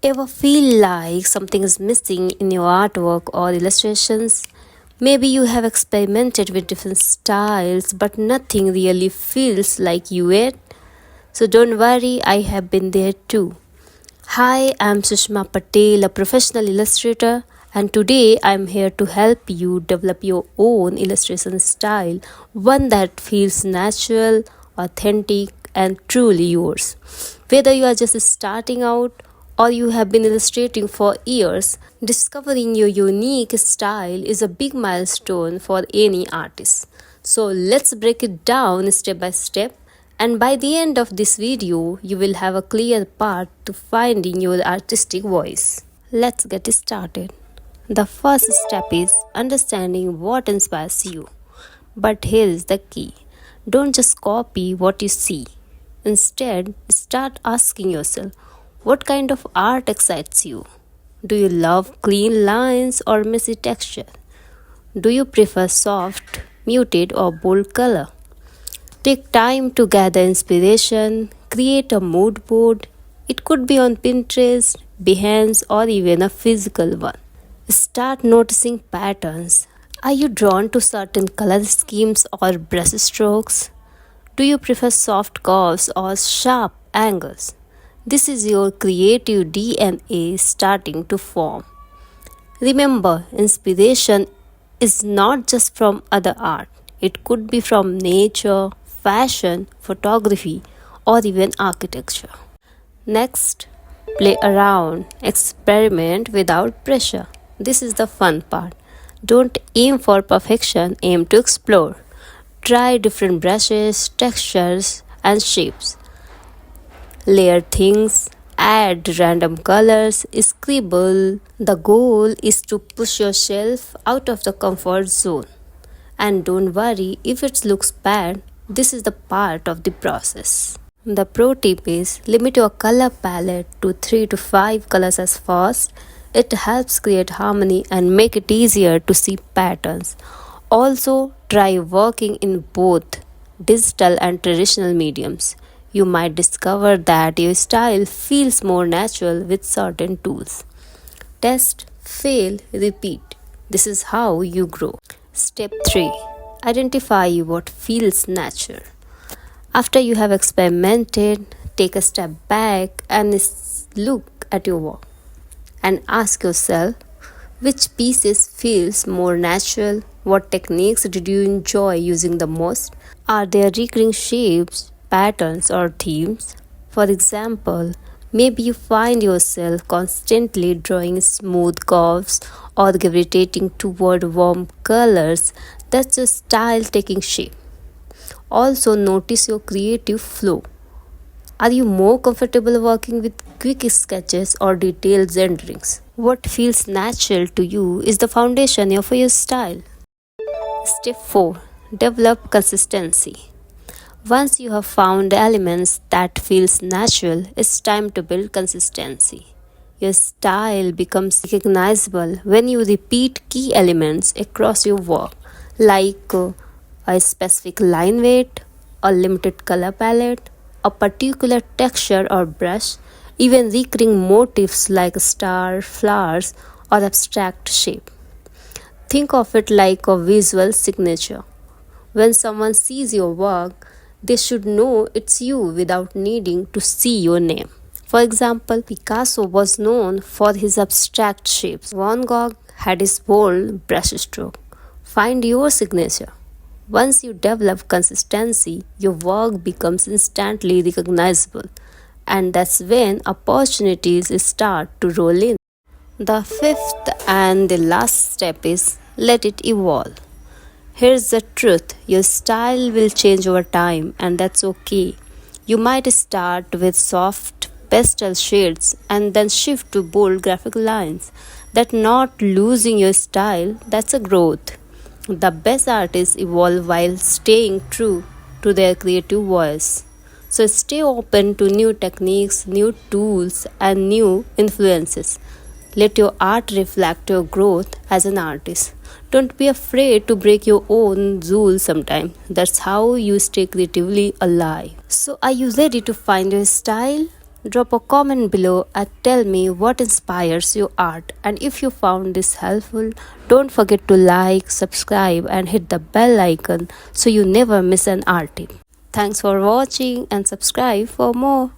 Ever feel like something is missing in your artwork or illustrations? Maybe you have experimented with different styles, but nothing really feels like you yet. So don't worry, I have been there too. Hi, I'm Sushma Patel, a professional illustrator, and today I'm here to help you develop your own illustration style, one that feels natural, authentic, and truly yours. Whether you are just starting out or you have been illustrating for years, discovering your unique style is a big milestone for any artist. So let's break it down step by step, and by the end of this video, you will have a clear path to finding your artistic voice. Let's get started. The first step is understanding what inspires you. But here is the key: don't just copy what you see. Instead, start asking yourself, what kind of art excites you? Do you love clean lines or messy texture? Do you prefer soft, muted, or bold color? Take time to gather inspiration, create a mood board. It could be on Pinterest, Behance, or even a physical one. Start noticing patterns. Are you drawn to certain color schemes or brush strokes? Do you prefer soft curves or sharp angles? This is your creative DNA starting to form. Remember, inspiration is not just from other art, it could be from nature, fashion, photography, or even architecture. Next, play around, experiment without pressure. This is the fun part. Don't aim for perfection, aim to explore. Try different brushes, textures, and shapes. Layer things, add random colors, scribble. The goal is to push yourself out of the comfort zone. And don't worry if it looks bad, this is the part of the process. The pro tip is limit your color palette to 3 to 5 colors as first. It helps create harmony and make it easier to see patterns. Also, try working in both digital and traditional mediums. You might discover that your style feels more natural with certain tools. Test, fail, repeat. This is how you grow. Step 3. Identify what feels natural. After you have experimented, take a step back and look at your work and ask yourself which pieces feels more natural. What techniques did you enjoy using the most? Are there recurring shapes, patterns, or themes? For example, maybe you find yourself constantly drawing smooth curves or gravitating toward warm colors. That's your style taking shape. Also, notice your creative flow. Are you more comfortable working with quick sketches or detailed renderings? What feels natural to you is the foundation of your style. Step 4. Develop consistency. Once you have found elements that feels natural, it's time to build consistency. Your style becomes recognizable when you repeat key elements across your work, like a specific line weight, a limited color palette, a particular texture or brush, even recurring motifs like star, flowers, or abstract shape. Think of it like a visual signature. When someone sees your work, they should know it's you without needing to see your name. For example, Picasso was known for his abstract shapes. Van Gogh had his bold brushstroke. Find your signature. Once you develop consistency, your work becomes instantly recognizable, and that's when opportunities start to roll in. The fifth and the last step is let it evolve. Here's the truth: your style will change over time, and that's okay. You might start with soft pastel shades and then shift to bold graphic lines. That's not losing your style, that's a growth. The best artists evolve while staying true to their creative voice. So stay open to new techniques, new tools, and new influences. Let your art reflect your growth as an artist. Don't be afraid to break your own rules sometimes. That's how you stay creatively alive. So, are you ready to find your style? Drop a comment below and tell me what inspires your art. And if you found this helpful, don't forget to like, subscribe, and hit the bell icon so you never miss an art tip. Thanks for watching and subscribe for more.